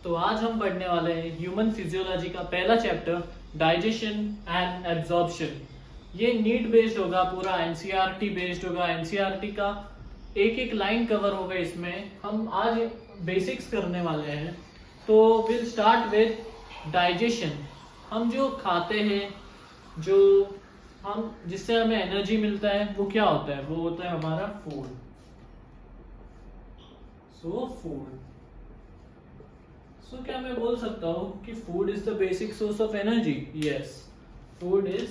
तो आज हम पढ़ने वाले हैं ह्यूमन फिजियोलॉजी का पहला चैप्टर, डाइजेशन एंड एब्जॉर्प्शन। ये नीट बेस्ड होगा, पूरा एनसीईआरटी बेस्ड होगा। एनसीईआरटी का एक एक लाइन कवर होगा इसमें। हम आज बेसिक्स करने वाले हैं। तो विल स्टार्ट विद डाइजेशन। हम जो खाते हैं, जो हम जिससे हमें एनर्जी मिलता है, वो क्या होता है? वो होता है हमारा फूड। फूड। क्या मैं बोल सकता हूँ कि food is the basic source of energy? Yes, food is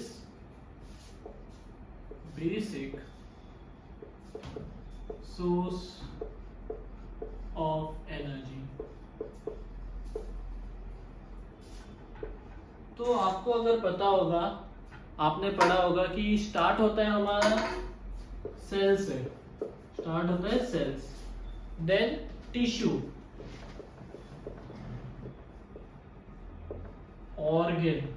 basic source of energy. तो आपको अगर पता होगा, आपने पढ़ा होगा कि स्टार्ट होता है हमारा सेल से, स्टार्ट होता है सेल्स, देन टिश्यू, ऑर्गन,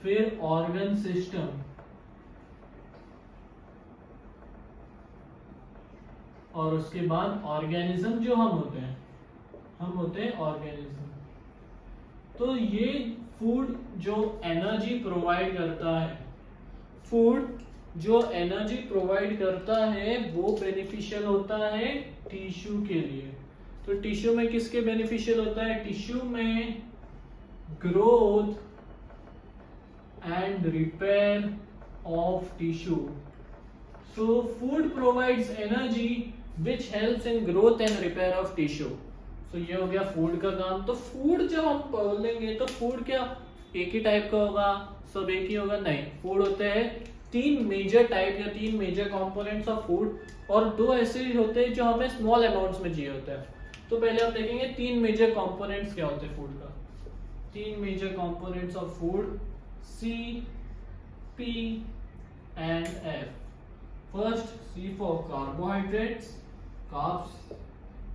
फिर ऑर्गन सिस्टम, और उसके बाद ऑर्गेनिज्म जो हम होते हैं ऑर्गेनिज्म। तो ये फूड जो एनर्जी प्रोवाइड करता है, फूड जो एनर्जी प्रोवाइड करता है वो बेनिफिशियल होता है टिश्यू के लिए। तो टिश्यू में किसके बेनिफिशियल होता है? टिश्यू में growth and repair of tissue. So food provides energy which helps in growth and repair of tissue. तो ये हो गया फूड का काम। तो फूड जब हम बोलेंगे तो फूड क्या एक ही टाइप का होगा, सब एक ही होगा? नहीं, फूड होते हैं तीन मेजर टाइप या तीन मेजर कंपोनेंट्स ऑफ फूड, और दो ऐसे होते हैं जो हमें स्मॉल अमाउंट्स में चाहिए होता है। तो पहले हम देखेंगे तीन मेजर कंपोनेंट्स क्या होते हैं फूड का। तीन major components of food, C, P and F. First, C for carbohydrates, carbs,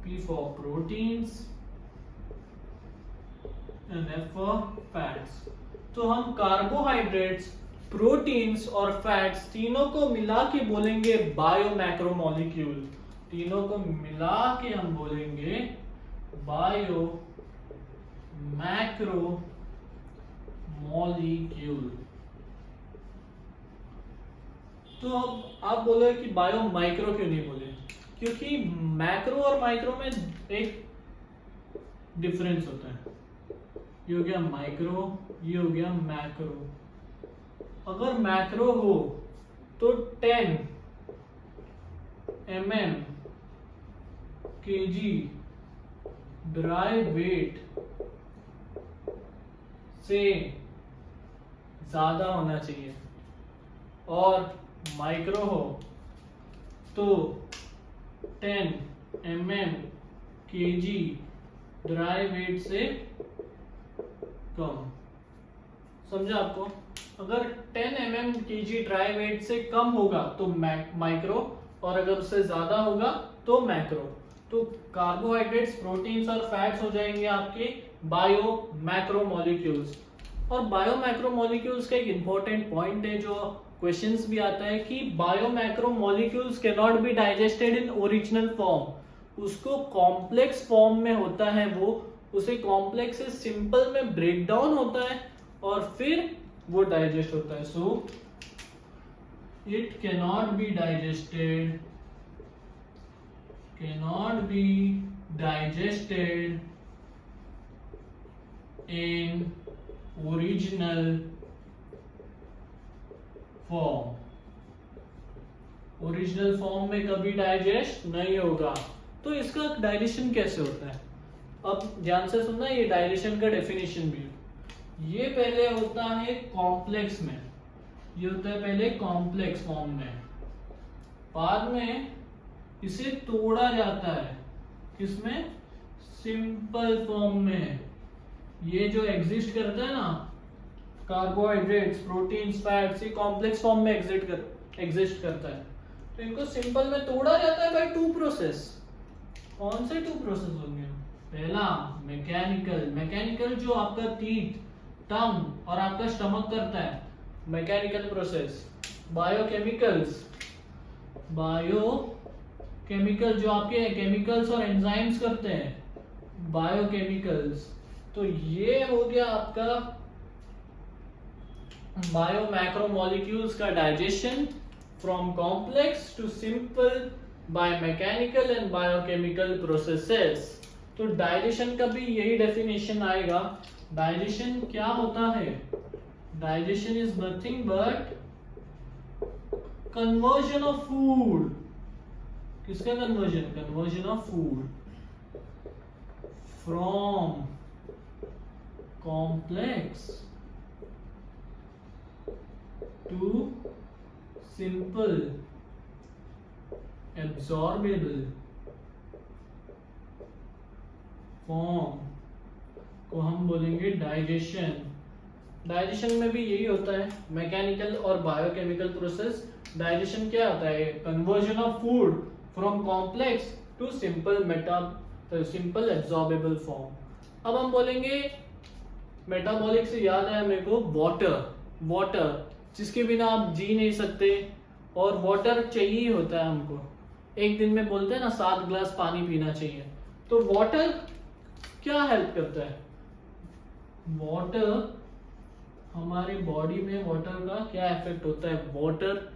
P for proteins and F for fats। तो हम कार्बोहाइड्रेट्स, प्रोटीन्स और फैट्स तीनों को मिला के बोलेंगे बायो मैक्रोमोलिक्यूल। तीनों को मिला के हम बोलेंगे बायो मैक्रो मॉलिक्यूल। तो अब आप बोले कि बायो माइक्रो क्यों नहीं बोले? क्योंकि मैक्रो और माइक्रो में एक डिफरेंस होता है। ये हो गया माइक्रो, ये हो गया मैक्रो। अगर मैक्रो हो तो 10 mm kg ड्राई वेट से ज्यादा होना चाहिए, और माइक्रो हो तो 10 mm kg ड्राई वेट से कम। समझा आपको? अगर 10 mm kg ड्राई वेट से कम होगा तो माइक्रो, और अगर उससे ज्यादा होगा तो मैक्रो। तो कार्बोहाइड्रेट्स, प्रोटीन्स और फैट्स हो जाएंगे आपके बायो मैक्रो मॉलिक्यूल्स। और बायो मैक्रो मॉलिक्यूल्स का एक इंपॉर्टेंट पॉइंट है जो क्वेश्चंस भी आता है कि bio macro molecules can not be digested in original form. उसको कॉम्प्लेक्स फॉर्म में होता है, वो उसे कॉम्प्लेक्स से सिंपल में ब्रेक डाउन होता है और फिर वो डाइजेस्ट होता है। So it cannot be digested, cannot be digested in original form। Original form में कभी डाइजेस्ट नहीं होगा। तो इसका डाइजेशन कैसे होता है? अब ध्यान से सुनना, ये डाइजेशन का डेफिनेशन भी है। ये पहले होता है कॉम्प्लेक्स में, ये होता है पहले कॉम्प्लेक्स फॉर्म में, बाद में इसे तोड़ा जाता है किसमें? सिंपल फॉर्म में। ये जो एग्जिस्ट करता है ना, कार्बोहाइड्रेट्स, प्रोटीन्स, फैट्स, ये कॉम्प्लेक्स फॉर्म में एग्जिस्ट करता है। तो इनको सिंपल में तोड़ा जाता है बाय टू प्रोसेस। कौन से टू प्रोसेस होंगे? पहला मैकेनिकल जो आपका टीथ, टंग और आपका स्टमक करता है, mechanical process. Biochemicals, bio chemical जो आपके केमिकल्स और एंजाइम्स करते हैं, बायोकेमिकल्स। तो ये हो गया आपका बायो मैक्रोमोलिक्यूल्स का digestion from complex to simple by mechanical and biochemical processes. तो डाइजेशन का भी यही डेफिनेशन आएगा। डाइजेशन क्या होता है? Digestion is nothing but conversion of food. किसका conversion? Conversion of food from complex to simple absorbable form को हम बोलेंगे डाइजेशन। डाइजेशन में भी यही होता है, मैकेनिकल और बायोकेमिकल प्रोसेस। डाइजेशन क्या होता है? Conversion of food from complex to simple absorbable form. अब हम बोलेंगे मेटाबॉलिक से याद आया मेरे को वाटर जिसके बिना आप जी नहीं सकते, और वाटर चाहिए होता है हमको। एक दिन में बोलते हैं ना 7 ग्लास पानी पीना चाहिए। तो वाटर क्या हेल्प करता है? वाटर हमारे बॉडी में वाटर का क्या इफेक्ट होता है? Water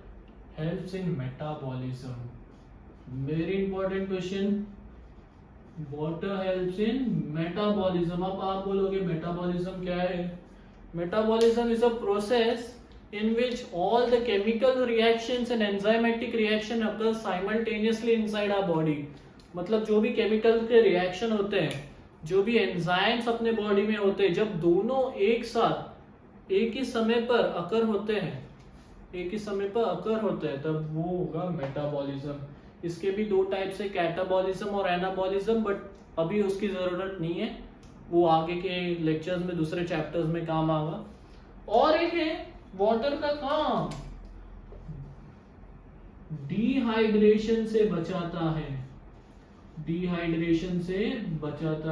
helps in metabolism. Very important question. Water helps in metabolism. अब आप बोलोगे मेटाबॉलिज्म क्या है? Metabolism is a process in which all the chemical reactions and enzymatic reaction occur simultaneously inside our body। मतलब जो भी केमिकल के reaction होते हैं, जो भी एंजाइम्स अपने बॉडी में होते हैं, जब दोनों एक साथ एक ही समय पर अकर होते हैं, तब वो होगा मेटाबॉलिज्म। इसके भी 2 टाइप से, कैटाबॉलिज्म और एनाबॉलिज्म, बट अभी उसकी जरूरत नहीं है, वो आगे के लेक्चर्स में दूसरे चैप्टर्स में काम आएगा। और एक है वाटर का काम डिहाइड्रेशन से बचाता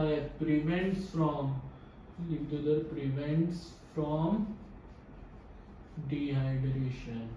है, prevents from dehydration.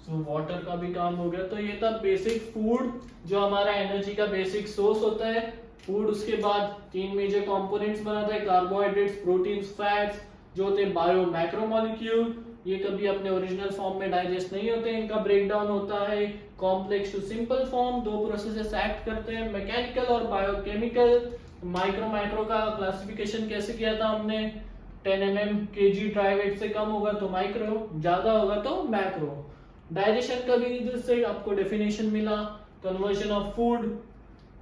So water का भी काम हो गया। तो ये था बेसिक फूड, जो हमारा एनर्जी का बेसिक सोर्स होता है। फूड उसके बाद 3 मेजर कंपोनेंट्स बनाता है, कार्बोहाइड्रेट्स, प्रोटीन्स, फैट्स, जो होते हैं बायो मैक्रोमोलिक्यूल। ये कभी अपने ओरिजिनल फॉर्म में डाइजेस्ट नहीं होते, इनका ब्रेकडाउन होता है complex to simple form. 2 processes act करते हैं, मैकेनिकल और बायोकेमिकल। माइक्रो का क्लासिफिकेशन कैसे किया था हमने? 10 mm kg ड्राई वेट से कम होगा तो माइक्रो, ज्यादा होगा तो मैक्रो। डाइजेशन का भी जिससे आपको डेफिनेशन मिला, conversion of food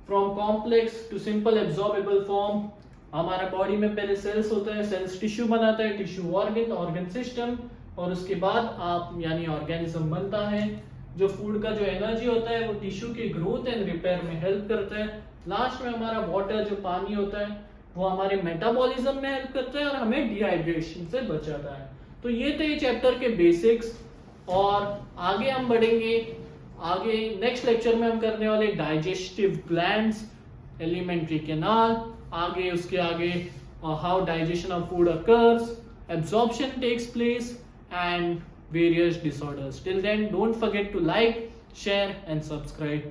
from complex to simple absorbable form. हमारा बॉडी में पहले सेल्स होता है, सेल्स टिश्यू बनाता है, टिश्यू ऑर्गन सिस्टम, और उसके बाद आप यानी ऑर्गेनिज्म बनता है। जो फूड का जो एनर्जी होता है वो टिश्यू की ग्रोथ एंड रिपेयर में हेल्प करता है। लास्ट में हमारा वाटर जो पानी होता है वो हमारे मेटाबॉलिज्म में हेल्प करता है और हमें डिहाइड्रेशन से बचाता है। तो ये थे चैप्टर के बेसिक्स, और आगे हम बढ़ेंगे। आगे नेक्स्ट लेक्चर में हम करने वाले डाइजेस्टिव ग्लैंड्स, एलिमेंट्री कैनाल, आगे उसके आगे how digestion of food occurs, absorption takes place, and various disorders. Till then, don't forget to like, share and subscribe.